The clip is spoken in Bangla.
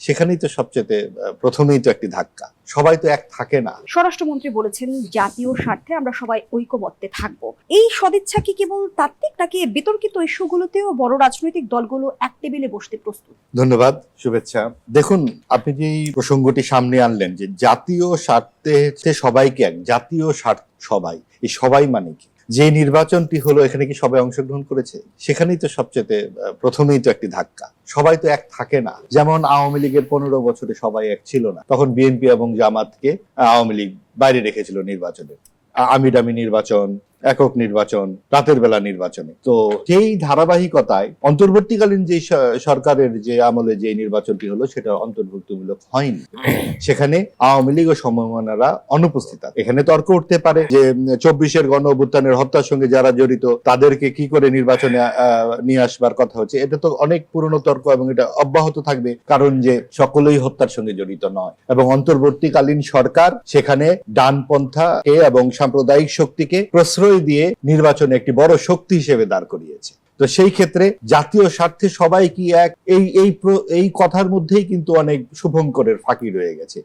সেখানেই তো সবচেয়ে প্রথমেই তো একটি ধাক্কা। সবাই তো এক থাকে না। স্বরাষ্ট্রমন্ত্রী বলেছেন জাতীয় স্বার্থে আমরা সবাই ঐক্যবদ্ধে থাকব। এই সদিচ্ছা কি কেবল তাত্ত্বিক নাকি বিতর্কিত ইস্যুগুলোতেও বড় রাজনৈতিক দলগুলো এক টেবিলে বসতে প্রস্তুত? ধন্যবাদ, শুভেচ্ছা। দেখুন, আপনি যে এই প্রসঙ্গটি সামনে আনলেন যে জাতীয় স্বার্থে সবাইকে এক, জাতীয় স্বার্থ সবাই, এই সবাই মানে কি? যে নির্বাচনটি হলো এখানে কি সবাই অংশগ্রহণ করেছে? সেখানেই তো সবচেয়ে প্রথমেই তো একটি ধাক্কা। সবাই তো এক থাকে না। যেমন আওয়ামী লীগের 15 বছরে সবাই এক ছিল না, তখন বিএনপি এবং জামাতকে আওয়ামী লীগ বাইরে রেখেছিল নির্বাচনে। আমিডামি নির্বাচন, একক নির্বাচন, রাতের বেলা নির্বাচনে। তো সেই ধারাবাহিকতায় অন্তর্বর্তীকালীন যে সরকারের যে আমলে যে নির্বাচনটি হলো সেটা অন্তর্ভুক্তমূলক হয়নি। সেখানে আওয়ামী লীগ ও সমমনারা অনুপস্থিত। এখানে তর্ক উঠতে পারে যে 24-এর গণ অভ্যুত্থানের হত্যার সঙ্গে যারা জড়িত তাদেরকে কি করে নির্বাচনে নিয়ে আসবার কথা হচ্ছে। এটা তো অনেক পুরনো তর্ক এবং এটা অব্যাহত থাকবে, কারণ যে সকলেই হত্যার সঙ্গে জড়িত নয়। এবং অন্তর্বর্তীকালীন সরকার সেখানে ডানপন্থাকে এবং সাম্প্রদায়িক শক্তিকে প্রশ্রয় দিয়ে নির্বাচনে একটি বড় শক্তি হিসেবে দাঁড় করিয়েছে। তো সেই ক্ষেত্রে জাতীয় স্বার্থে সবাই কি এক, এই কথার মধ্যেই কিন্তু অনেক শুভঙ্করের ফাঁকি রয়ে গেছে।